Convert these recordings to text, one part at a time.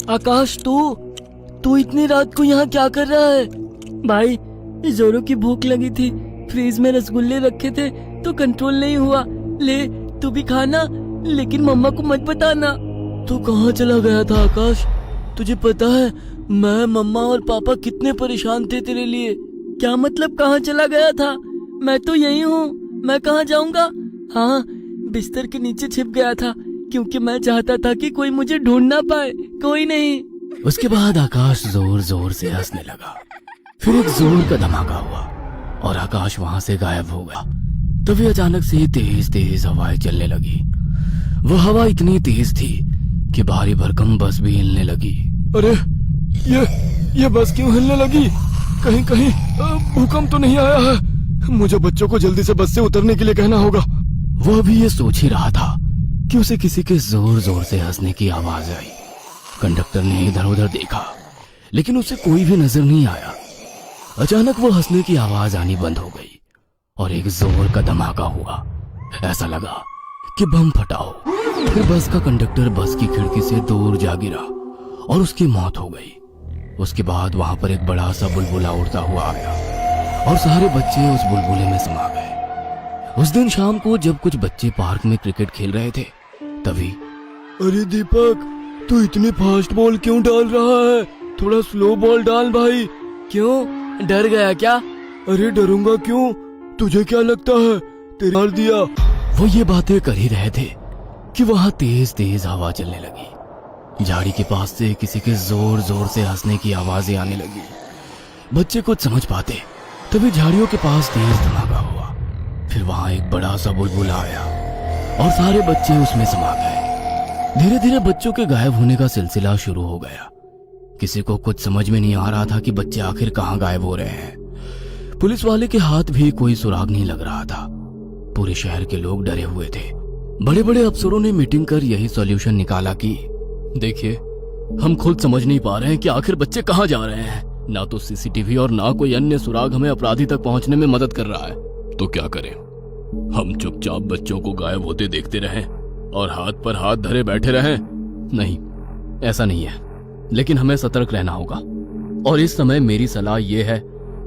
आकाश, तू इतनी रात को यहाँ क्या कर रहा है? भाई, जोरों की भूख लगी थी, फ्रीज में रसगुल्ले रखे थे तो कंट्रोल नहीं हुआ। ले तू भी खाना, लेकिन मम्मा को मत बताना। तू कहाँ चला गया था आकाश? तुझे पता है मैं, मम्मा और पापा कितने परेशान थे तेरे लिए। क्या मतलब कहाँ चला गया था? मैं तो यही हूँ, मैं कहाँ जाऊँगा? हाँ, बिस्तर के नीचे छिप गया था क्योंकि मैं चाहता था कि कोई मुझे ढूंढ ना पाए। कोई नहीं। उसके बाद आकाश जोर जोर से हंसने लगा। फिर एक जोर का धमाका हुआ और आकाश वहां से गायब हो गया। तभी अचानक से तेज तेज हवाएं चलने लगी। वह हवा इतनी तेज थी कि भारी भरकम बस भी हिलने लगी। अरे ये बस क्यों हिलने लगी? कहीं कहीं भूकंप तो नहीं आया है? मुझे बच्चों को जल्दी से बस से उतरने के लिए कहना होगा। वह भी ये सोच ही रहा था कि उसे किसी के जोर जोर से हंसने की आवाज आई। कंडक्टर ने इधर उधर देखा, लेकिन उसे कोई भी नजर नहीं आया। अचानक वो हंसने की आवाज आनी बंद हो गई और एक जोर का धमाका हुआ। ऐसा लगा कि बम फटा हो। फिर बस का कंडक्टर बस की खिड़की से दूर जा गिरा और उसकी मौत हो गई। उसके बाद वहां पर एक बड़ा सा बुलबुला उड़ता हुआ आया और सारे बच्चे उस बुलबुले में समा गए। उस दिन शाम को जब कुछ बच्चे पार्क में क्रिकेट खेल रहे थे, तभी अरे दीपक, तू इतनी फास्ट बॉल क्यों डाल रहा है? थोड़ा स्लो बॉल डाल भाई। क्यों, डर गया क्या? अरे डरूंगा क्यों? तुझे क्या लगता है तेरे मार दिया? वो ये बातें कर ही रहे थे कि वहां तेज तेज हवा चलने लगी। झाड़ी के पास से किसी के जोर जोर से हंसने की आवाजें आने लगी। बच्चे कुछ समझ पाते तभी झाड़ियों के पास तेज धमाका हुआ। फिर वहां एक बड़ा सा बुलबुला आया और सारे बच्चे उसमें समा गए। धीरे धीरे बच्चों के गायब होने का सिलसिला शुरू हो गया। किसी को कुछ समझ में नहीं आ रहा था कि बच्चे आखिर कहां गायब हो रहे हैं। पुलिस वाले के हाथ भी कोई सुराग नहीं लग रहा था। पूरे शहर के लोग डरे हुए थे। बड़े बड़े अफसरों ने मीटिंग कर यही सॉल्यूशन निकाला कि देखिए, हम खुद समझ नहीं पा रहे हैं कि आखिर बच्चे कहां जा रहे हैं। ना तो सीसीटीवी और ना कोई अन्य सुराग हमें अपराधी तक पहुंचने में मदद कर रहा है। तो क्या करें? हम चुपचाप बच्चों को गायब होते देखते रहें और हाथ पर हाथ धरे बैठे रहें? नहीं, ऐसा नहीं है, लेकिन हमें सतर्क रहना होगा। और इस समय मेरी सलाह यह है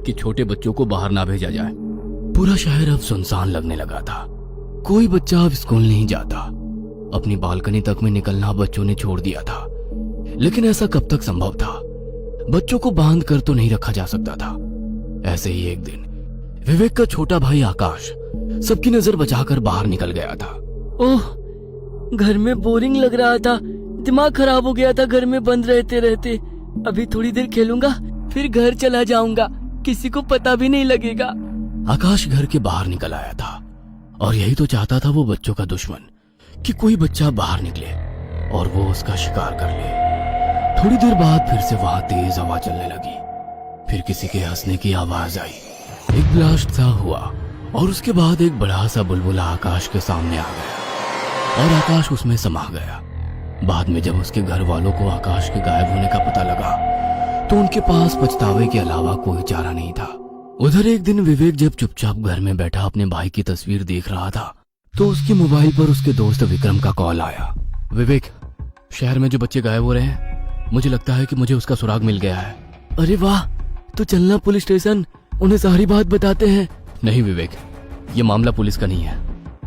कि छोटे बच्चों को बाहर ना भेजा जाए। पूरा शहर अब सुनसान लगने लगा था। कोई बच्चा अब स्कूल नहीं जाता। अपनी बालकनी तक में निकलना बच्चों ने छोड़ दिया था। लेकिन ऐसा कब तक संभव था? बच्चों को बांध कर तो नहीं रखा जा सकता था। ऐसे ही एक दिन विवेक का छोटा भाई आकाश सबकी नजर बचाकर बाहर निकल गया था। ओह, घर में बोरिंग लग रहा था। दिमाग खराब हो गया था घर में बंद रहते रहते। अभी थोड़ी देर खेलूंगा, फिर घर चला जाऊंगा, किसी को पता भी नहीं लगेगा। आकाश घर के बाहर निकल आया था और यही तो चाहता था वो बच्चों का दुश्मन, कि कोई बच्चा बाहर निकले और वो उसका शिकार कर ले। थोड़ी देर बाद फिर से वहां तेज हवा चलने लगी। फिर किसी के हंसने की आवाज आई। एक ब्लास्ट सा हुआ और उसके बाद एक बड़ा सा बुलबुला आकाश के सामने आ गया और आकाश उसमें समा गया। बाद में जब उसके घर वालों को आकाश के गायब होने का पता लगा तो उनके पास पछतावे के अलावा कोई चारा नहीं था। उधर एक दिन विवेक जब चुपचाप घर में बैठा अपने भाई की तस्वीर देख रहा था तो उसके मोबाइल पर उसके दोस्त विक्रम का कॉल आया। विवेक, शहर में जो बच्चे गायब हो रहे हैं, मुझे लगता है कि मुझे उसका सुराग मिल गया है। अरे वाह, तो चलना पुलिस स्टेशन, उन्हें सारी बात बताते हैं। नहीं विवेक, ये मामला पुलिस का नहीं है,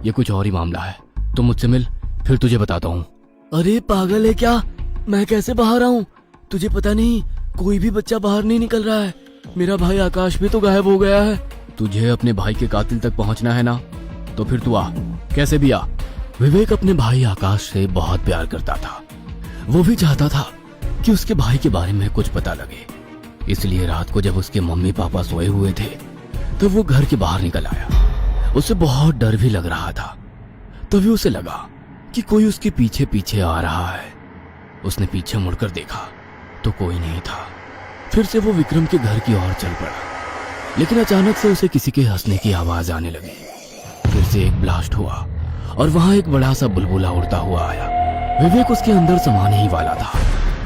ये कुछ और ही मामला है। तुम मुझसे मिल, फिर तुझे बताता हूँ। अरे पागल है क्या? मैं कैसे बाहर आऊँ? तुझे पता नहीं, कोई भी बच्चा बाहर नहीं निकल रहा है। मेरा भाई आकाश भी तो गायब हो गया है। तुझे अपने भाई के कातिल तक पहुंचना है ना, तो फिर तू आ, कैसे भी आ। विवेक अपने भाई आकाश से बहुत प्यार करता था। वो भी चाहता था कि उसके भाई के बारे में कुछ पता लगे। इसलिए रात को जब उसके मम्मी पापा सोए हुए थे तो वो घर के बाहर निकल आया। उसे बहुत डर भी लग रहा था। तभी उसे लगा कि कोई उसके पीछे पीछे आ रहा है। उसने पीछे मुड़कर देखा तो कोई नहीं था। फिर से वो विक्रम के घर की ओर चल पड़ा, लेकिन अचानक से उसे किसी के हंसने की आवाज आने लगी। फिर से एक ब्लास्ट हुआ और वहां एक बड़ा सा बुलबुला उड़ता हुआ आया। विवेक उसके अंदर समाने ही वाला था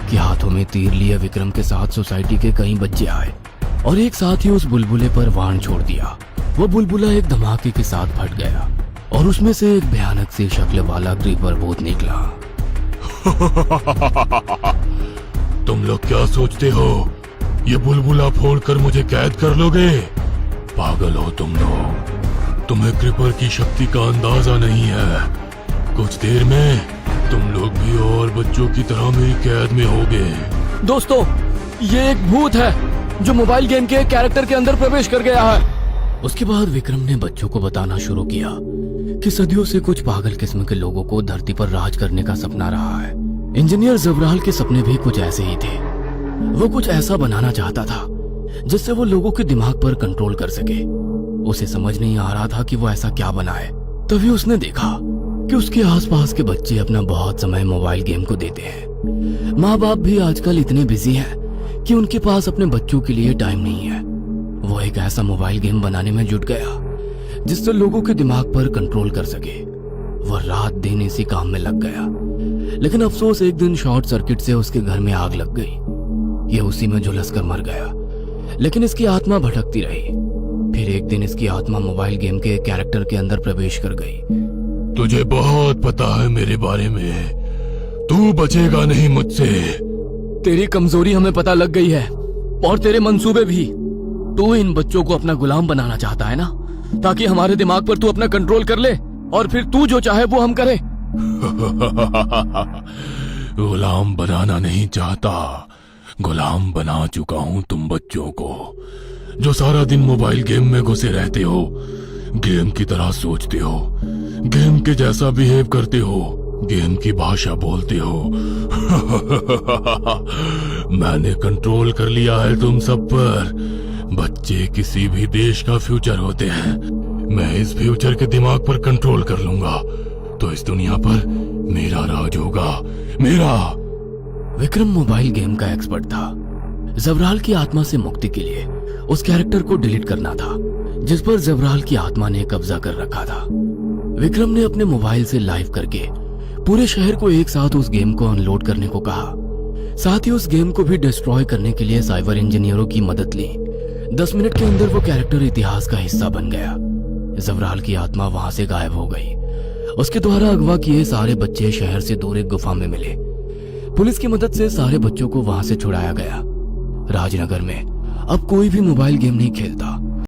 कि हाथों में तीर लिए विक्रम के साथ सोसाइटी के कई बच्चे आए और एक साथ ही उस बुलबुले पर वाण छोड़ दिया। वो बुलबुला एक धमाके के साथ फट गया और उसमें से एक भयानक सी शक्ल वाला ग्रीपर भूत निकला। लोग क्या सोचते हो? ये बुलबुला फोड़कर मुझे कैद कर लोगे? पागल हो तुम लोग। तुम्हें क्रिपर की शक्ति का अंदाजा नहीं है। कुछ देर में तुम लोग भी और बच्चों की तरह मेरी कैद में होगे। दोस्तों, ये एक भूत है जो मोबाइल गेम के कैरेक्टर के अंदर प्रवेश कर गया है। उसके बाद विक्रम ने बच्चों को बताना शुरू किया कि सदियों से कुछ पागल किस्म के लोगों को धरती पर राज करने का सपना रहा है। इंजीनियर जबराल के सपने भी कुछ ऐसे ही थे। वो कुछ ऐसा बनाना चाहता था जिससे वो लोगों के दिमाग पर कंट्रोल कर सके। उसे समझ नहीं आ रहा था कि वो ऐसा क्या बनाए। तभी उसने देखा कि उसके आसपास के बच्चे अपना बहुत समय मोबाइल गेम को देते हैं। माँ बाप भी आजकल इतने बिजी हैं कि उनके पास अपने बच्चों के लिए टाइम नहीं है। वो एक ऐसा मोबाइल गेम बनाने में जुट गया जिससे लोगों के दिमाग पर कंट्रोल कर सके। वह रात दिन इसी काम में लग गया, लेकिन अफसोस एक दिन शॉर्ट सर्किट से उसके घर में आग लग गई। ये उसी में झुलस कर मर गया, लेकिन इसकी आत्मा भटकती रही। फिर एक दिन इसकी आत्मा मोबाइल गेम के कैरेक्टर के अंदर प्रवेश कर गई। तुझे बहुत पता है मेरे बारे में। तू बचेगा नहीं मुझसे। तेरी कमजोरी हमें पता लग गई है और तेरे मंसूबे भी। तू इन बच्चों को अपना गुलाम बनाना चाहता है ना, ताकि हमारे दिमाग पर तू अपना कंट्रोल कर ले और फिर तू जो चाहे वो हम करें। गुलाम बनाना नहीं चाहता, गुलाम बना चुका हूँ तुम बच्चों को, जो सारा दिन मोबाइल गेम में घुसे रहते हो। गेम की तरह सोचते हो, गेम के जैसा बिहेव करते हो, गेम की भाषा बोलते हो। मैंने कंट्रोल कर लिया है तुम सब पर। बच्चे किसी भी देश का फ्यूचर होते हैं। मैं इस फ्यूचर के दिमाग पर कंट्रोल कर लूंगा तो इस दुनिया पर मेरा राज होगा, मेरा। विक्रम मोबाइल गेम का एक्सपर्ट था। जबराल की आत्मा से मुक्ति के लिए उस कैरेक्टर को डिलीट करना था जिस पर जबराल की आत्मा ने कब्जा कर रखा था। विक्रम ने अपने मोबाइल से लाइव करके पूरे शहर को एक साथ उस गेम को अनलोड करने को कहा। साथ ही उस गेम को भी डिस्ट्रॉय करने के लिए साइबर इंजीनियरों की मदद ली। 10 मिनट के अंदर वो कैरेक्टर इतिहास का हिस्सा बन गया। जबराल की आत्मा वहां से गायब हो गई। उसके द्वारा अगवा किए सारे बच्चे शहर से दूर एक गुफा में मिले। पुलिस की मदद से सारे बच्चों को वहां से छुड़ाया गया। राजनगर में अब कोई भी मोबाइल गेम नहीं खेलता।